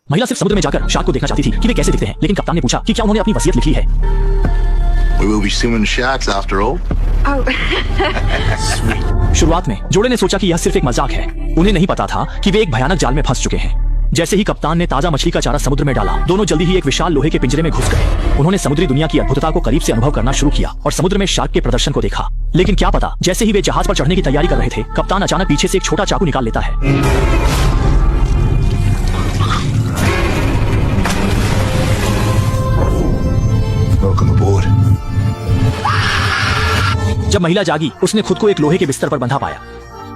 महिला सिर्फ समुद्र में जाकर शार्क को देखना चाहती थी कि वे कैसे दिखते हैं, लेकिन कप्तान ने पूछा कि क्या उन्होंने अपनी वसीयत लिखी है। We will be swimming sharks after all. शुरुआत में जोड़े ने सोचा कि यह सिर्फ एक मजाक है। उन्हें नहीं पता था कि वे एक भयानक जाल में फंस चुके हैं। जैसे ही कप्तान ने ताजा मछली का चारा समुद्र में डाला, दोनों जल्दी ही एक विशाल लोहे के पिंजरे में घुस गए। उन्होंने समुद्री दुनिया की अद्भुतता को करीब से अनुभव करना शुरू किया और समुद्र में शार्क के प्रदर्शन को देखा। लेकिन क्या पता, जैसे ही वे जहाज पर चढ़ने की तैयारी कर रहे थे, कप्तान अचानक पीछे से एक छोटा चाकू निकाल लेता है। Welcome aboard. जब महिला जागी, उसने खुद को एक लोहे के बिस्तर पर बंधा पाया।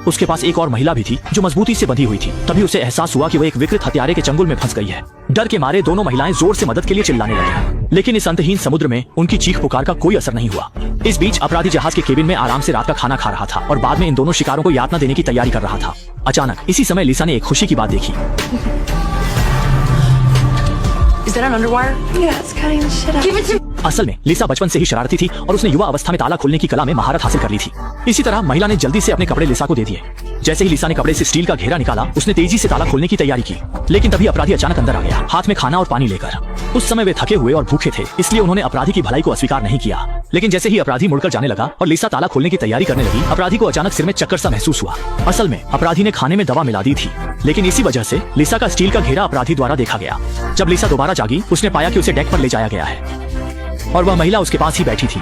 उसके पास एक और महिला भी थी जो मजबूती से बंधी हुई थी। तभी उसे एहसास हुआ कि वह एक विकृत हत्यारे के चंगुल में फंस गई है। डर के मारे दोनों महिलाएं जोर से मदद के लिए चिल्लाने लगी, लेकिन इस अंतहीन समुद्र में उनकी चीख पुकार का कोई असर नहीं हुआ। इस बीच अपराधी जहाज के केबिन में आराम से रात का खाना खा रहा था और बाद में इन दोनों शिकारों को यातना देने की तैयारी कर रहा था। अचानक इसी समय लिसा ने एक खुशी की बात देखी। Is that an underwire? Yeah, it's cutting the shit out. Give it to me. असल में लिसा बचपन से ही शरारती थी और उसने युवा अवस्था में ताला खोलने की कला में महारत हासिल कर ली थी। इसी तरह महिला ने जल्दी से अपने कपड़े लिसा को दे दिए। जैसे ही लिसा ने कपड़े से स्टील का घेरा निकाला, उसने तेजी से ताला खोलने की तैयारी की। लेकिन तभी अपराधी अचानक अंदर आ गया, हाथ में खाना और पानी लेकर। उस समय वे थके हुए और भूखे थे, इसलिए उन्होंने अपराधी की भलाई को अस्वीकार नहीं किया। लेकिन जैसे ही अपराधी मुड़कर जाने लगा और लिसा ताला खोलने की तैयारी करने लगी, अपराधी को अचानक सिर में चक्कर सा महसूस हुआ। असल में अपराधी ने खाने में दवा मिला दी थी, लेकिन इसी वजह से लिसा का स्टील का घेरा अपराधी द्वारा देखा गया। जब लिसा दोबारा जागी, उसने पाया कि उसे डेक पर ले जाया गया है और वह महिला उसके पास ही बैठी थी।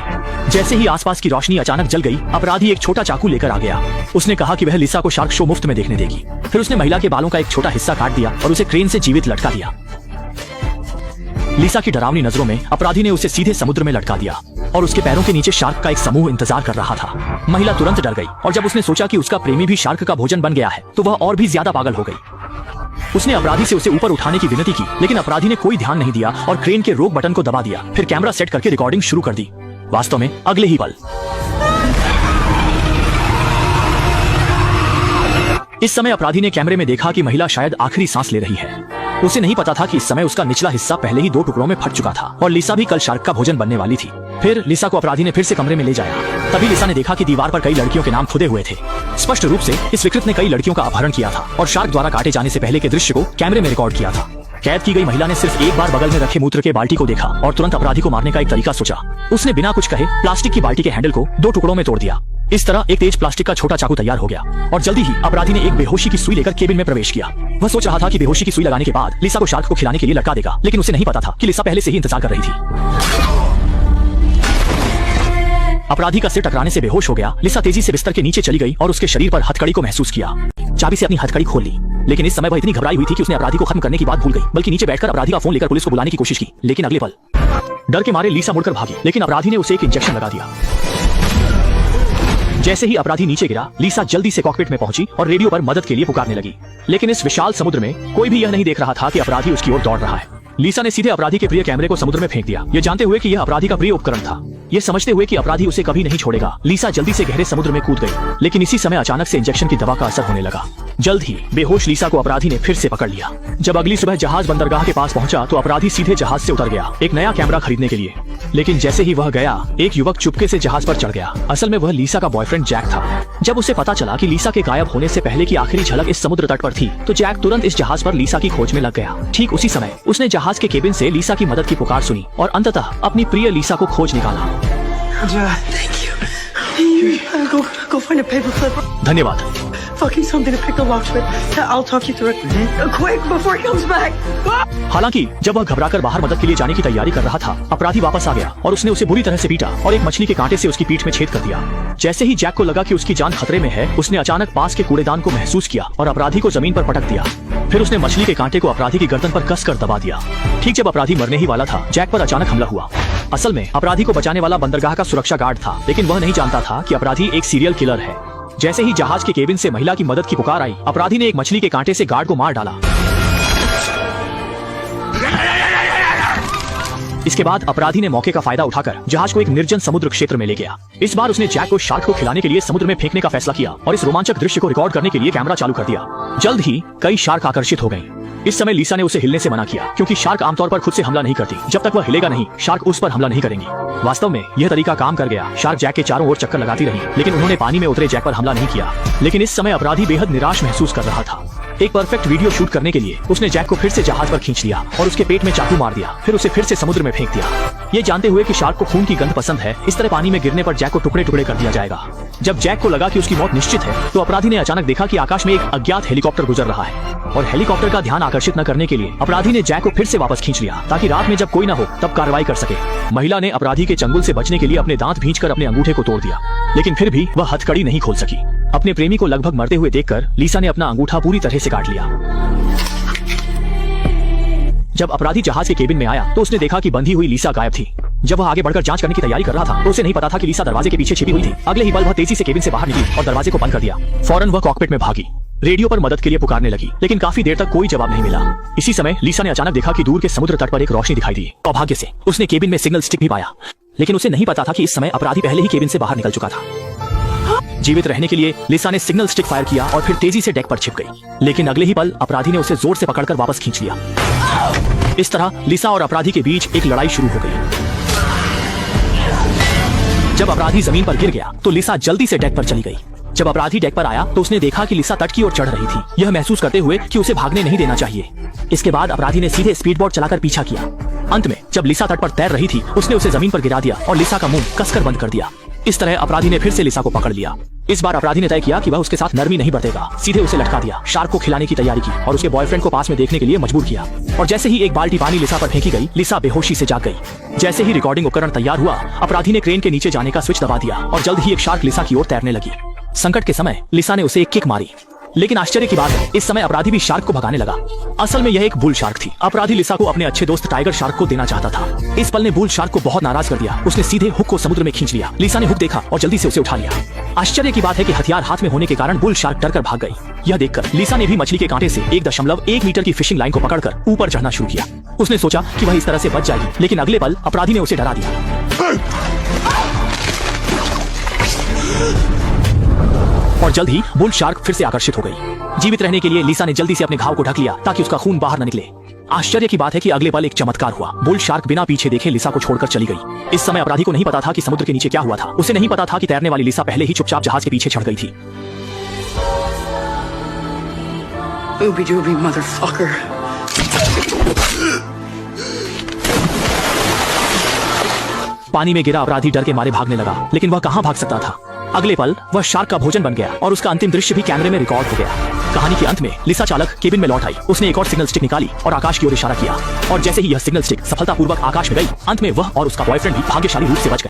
जैसे ही आसपास की रोशनी अचानक जल गई, अपराधी एक छोटा चाकू लेकर आ गया। उसने कहा कि वह लिसा को शार्क शो मुफ्त में देखने देगी। फिर उसने महिला के बालों का एक छोटा हिस्सा काट दिया और उसे क्रेन से जीवित लटका दिया। लिसा की डरावनी नजरों में अपराधी ने उसे सीधे समुद्र में लटका दिया और उसके पैरों के नीचे शार्क का एक समूह इंतजार कर रहा था। महिला तुरंत डर गई और जब उसने सोचा कि उसका प्रेमी भी शार्क का भोजन बन गया है, तो वह और भी ज्यादा पागल हो गई। उसने अपराधी से उसे ऊपर उठाने की विनती की, लेकिन अपराधी ने कोई ध्यान नहीं दिया और क्रेन के रोक बटन को दबा दिया। फिर कैमरा सेट करके रिकॉर्डिंग शुरू कर दी। वास्तव में अगले ही पल इस समय अपराधी ने कैमरे में देखा कि महिला शायद आखिरी सांस ले रही है। उसे नहीं पता था कि इस समय उसका निचला हिस्सा पहले ही 2 टुकड़ों में फट चुका था और लिसा भी कल शार्क का भोजन बनने वाली थी। फिर लिसा को अपराधी ने फिर से कमरे में ले जाया। तभी लिसा ने देखा कि दीवार पर कई लड़कियों के नाम खुदे हुए थे। स्पष्ट रूप से इस विकृत ने कई लड़कियों का अपहरण किया था और शार्क द्वारा काटे जाने से पहले के दृश्य को कैमरे में रिकॉर्ड किया था। कैद की गई महिला ने सिर्फ एक बार बगल में रखे मूत्र के बाल्टी को देखा और तुरंत अपराधी को मारने का एक तरीका सोचा। उसने बिना कुछ कहे प्लास्टिक की बाल्टी के हैंडल को 2 टुकड़ों में तोड़ दिया। इस तरह एक तेज प्लास्टिक का छोटा चाकू तैयार हो गया और जल्दी ही अपराधी ने एक बेहोशी की सुई लेकर केबिन में प्रवेश किया। वह सोच रहा था कि बेहोशी की सुई लगाने के बाद लिसा को शार्क को खिलाने के लिए लटका देगा, लेकिन उसे नहीं पता था कि लिसा पहले से ही इंतजार कर रही थी। अपराधी का सिर टकराने से बेहोश हो गया। लिसा तेजी से बिस्तर के नीचे चली गई और उसके शरीर पर हथकड़ी को महसूस किया। चाबी से अपनी हथकड़ी खोल ली, लेकिन इस समय वह इतनी घबराई हुई थी कि उसने अपराधी को खत्म करने की बात भूल गई, बल्कि नीचे बैठकर अपराधी का फोन लेकर पुलिस को बुलाने की कोशिश की। लेकिन अगले पल डर के मारे लिसा मुड़कर भागी, लेकिन अपराधी ने उसे एक इंजेक्शन लगा दिया। जैसे ही अपराधी नीचे गिरा, लिसा जल्दी से कॉकपिट में पहुंची और रेडियो पर मदद के लिए पुकारने लगी। लेकिन इस विशाल समुद्र में कोई भी यह नहीं देख रहा था कि अपराधी उसकी ओर दौड़ रहा है। लिसा ने सीधे अपराधी के प्रिय कैमरे को समुद्र में फेंक दिया, ये जानते हुए कि यह अपराधी का प्रिय उपकरण था। ये समझते हुए कि अपराधी उसे कभी नहीं छोड़ेगा, लिसा जल्दी से गहरे समुद्र में कूद गई। लेकिन इसी समय अचानक से इंजेक्शन की दवा का असर होने लगा। जल्द ही बेहोश लिसा को अपराधी ने फिर से पकड़ लिया। जब अगली सुबह जहाज बंदरगाह के पास पहुंचा, तो अपराधी सीधे जहाज से उतर गया एक नया कैमरा खरीदने के लिए। लेकिन जैसे ही वह गया, एक युवक चुपके से जहाज पर चढ़ गया। असल में वह लिसा का बॉयफ्रेंड जैक था। जब उसे पता चला कि लिसा के गायब होने से पहले की आखिरी झलक इस समुद्र तट पर थी, तो जैक तुरंत इस जहाज पर लिसा की खोज में लग गया। ठीक उसी समय उसने जहाज के केबिन से लिसा की मदद की पुकार सुनी और अंततः अपनी प्रिय लिसा को खोज निकाला। Thank you. Go find a paperclip. धन्यवाद। Fucking something to pick the locks with. I'll talk you through it. Quick before he comes back. हालांकि जब वह घबराकर बाहर मदद के लिए जाने की तैयारी कर रहा था, अपराधी वापस आ गया और उसने उसे बुरी तरह से पीटा और एक मछली के कांटे से उसकी पीठ में छेद कर दिया। जैसे ही जैक को लगा कि उसकी जान खतरे में है, उसने अचानक पास के कूड़ेदान को महसूस किया और अपराधी को जमीन पर पटक दिया। फिर उसने मछली के कांटे को अपराधी की गर्दन पर कसकर दबा दिया। ठीक जब अपराधी मरने ही वाला था, जैक पर अचानक हमला हुआ। असल में अपराधी को बचाने वाला बंदरगाह का सुरक्षा गार्ड था, लेकिन वह नहीं जानता था कि अपराधी एक सीरियल किलर है। जैसे ही जहाज के केबिन से महिला की मदद की पुकार आई, अपराधी ने एक मछली के कांटे से गार्ड को मार डाला। इसके बाद अपराधी ने मौके का फायदा उठाकर जहाज को एक निर्जन समुद्र क्षेत्र में ले गया। इस बार उसने जैक को शार्क को खिलाने के लिए समुद्र में फेंकने का फैसला किया और इस रोमांचक दृश्य को रिकॉर्ड करने के लिए कैमरा चालू कर दिया। जल्द ही कई शार्क आकर्षित हो गए। इस समय लिसा ने उसे हिलने से मना किया, क्योंकि शार्क आमतौर पर खुद से हमला नहीं करती। जब तक वह हिलेगा नहीं, शार्क उस पर हमला नहीं करेंगी। वास्तव में यह तरीका काम कर गया। शार्क जैक के चारों ओर चक्कर लगाती रही, लेकिन उन्होंने पानी में उतरे जैक पर हमला नहीं किया। लेकिन इस समय अपराधी बेहद निराश महसूस कर रहा था। एक परफेक्ट वीडियो शूट करने के लिए उसने जैक को फिर से जहाज पर खींच लिया और उसके पेट में चाकू मार दिया, फिर उसे फिर से समुद्र में फेंक दिया। ये जानते हुए कि शार्क को खून की गंध पसंद है, इस तरह पानी में गिरने पर जैक को टुकड़े टुकड़े कर दिया जाएगा। जब जैक को लगा कि उसकी मौत निश्चित है, तो अपराधी ने अचानक देखा कि आकाश में एक अज्ञात हेलीकॉप्टर गुजर रहा है और हेलीकॉप्टर का ध्यान आकर्षित न करने के लिए अपराधी ने जैक को फिर से वापस खींच लिया ताकि रात में जब कोई न हो तब कार्रवाई कर सके। महिला ने अपराधी के चंगुल से बचने के लिए अपने दांत भींचकर अपने अंगूठे को तोड़ दिया, लेकिन फिर भी वह हथकड़ी नहीं खोल सकी। अपने प्रेमी को लगभग मरते हुए देखकर लीसा ने अपना अंगूठा पूरी तरह से काट लिया। जब अपराधी जहाज के केबिन में आया तो उसने देखा कि बंधी हुई लीसा गायब थी। जब वह आगे बढ़कर जांच करने की तैयारी कर रहा था तो उसे नहीं पता था कि लीसा दरवाजे के पीछे छिपी हुई थी। अगले ही पल वह तेजी से केबिन से बाहर निकली और दरवाजे को बंद कर दिया। फौरन वह कॉकपिट में भागी, रेडियो पर मदद के लिए पुकारने लगी, लेकिन काफी देर तक कोई जवाब नहीं मिला। इसी समय लीसा ने अचानक देखा कि दूर के समुद्र तट पर एक रोशनी दिखाई दी। सौभाग्य से उसने केबिन में सिग्नल स्टिक भी पाया, लेकिन उसे नहीं पता था कि इस समय अपराधी पहले ही केबिन से बाहर निकल चुका था। जीवित रहने के लिए लीसा ने सिग्नल स्टिक फायर किया और फिर तेजी से डेक पर छिप गई, लेकिन अगले ही पल अपराधी ने उसे जोर से पकड़कर वापस खींच लिया। इस तरह लीसा और अपराधी के बीच एक लड़ाई शुरू हो गई। जब अपराधी जमीन पर गिर गया तो लीसा जल्दी से डेक पर चली गई। जब अपराधी डेक पर आया तो उसने देखा कि लीसा तट की ओर चढ़ रही थी, यह महसूस करते हुए कि उसे भागने नहीं देना चाहिए। इसके बाद अपराधी ने सीधे स्पीडबोट चलाकर पीछा किया। अंत में जब लीसा तट पर तैर रही थी उसने उसे जमीन पर गिरा दिया और लीसा का मुंह कसकर बंद कर दिया। इस तरह अपराधी ने फिर से लीसा को पकड़ लिया। इस बार अपराधी ने तय किया कि वह उसके साथ नरमी नहीं बरतेगा, सीधे उसे लटका दिया, शार्क को खिलाने की तैयारी की और उसके बॉयफ्रेंड को पास में देखने के लिए मजबूर किया। और जैसे ही एक बाल्टी पानी लीसा पर फेंकी गई, लीसा बेहोशी से जाग गई। जैसे ही रिकॉर्डिंग उपकरण तैयार हुआ, अपराधी ने क्रेन के नीचे जाने का स्विच दबा दिया और जल्द ही एक शार्क लीसा की ओर तैरने लगी। संकट के समय लीसा ने उसे एक किक मारी, लेकिन आश्चर्य की बात है इस समय अपराधी भी शार्क को भगाने लगा। असल में यह एक बुल शार्क थी। अपराधी लीसा को अपने अच्छे दोस्त टाइगर शार्क को देना चाहता था। इस पल ने बुल शार्क को बहुत नाराज कर दिया। उसने सीधे हुक को समुद्र में खींच लिया। लीसा ने हुक देखा और जल्दी से उसे उठा लिया। आश्चर्य की बात है कि हथियार हाथ में होने के कारण बुल शार्क डरकर भाग गई। यह देखकर लीसा ने भी मछली के कांटे से 1.1 मीटर की फिशिंग लाइन को पकड़कर ऊपर चढ़ना शुरू किया। उसने सोचा कि वह इस तरह से बच जाएगी, लेकिन अगले पल अपराधी ने उसे डरा दिया और जल्द ही बुल शार्क फिर से आकर्षित हो गई। जीवित रहने के लिए लीसा ने जल्दी से अपने घाव को ढक लिया ताकि उसका खून बाहर न निकले। आश्चर्य की बात है कि अगले पल एक चमत्कार हुआ। बुल शार्क बिना पीछे देखे लीसा को छोड़कर चली गई। इस समय अपराधी को नहीं पता था कि समुद्र के नीचे क्या हुआ था। उसे नहीं पता था कि तैरने वाली लीसा पहले ही चुपचाप जहाज के पीछे चढ़ गई थी। Ooby dooby motherfucker. पानी में गिरा अपराधी डर के मारे भागने लगा, लेकिन वह कहां भाग सकता था। अगले पल वह शार्क का भोजन बन गया और उसका अंतिम दृश्य भी कैमरे में रिकॉर्ड हो गया। कहानी के अंत में लीसा चालक केबिन में लौट आई। उसने एक और सिग्नल स्टिक निकाली और आकाश की ओर इशारा किया और जैसे ही यह सिग्नल स्टिक सफलतापूर्वक आकाश में गई, अंत में वह और उसका बॉयफ्रेंड भी भाग्यशाली रूप से बच गए।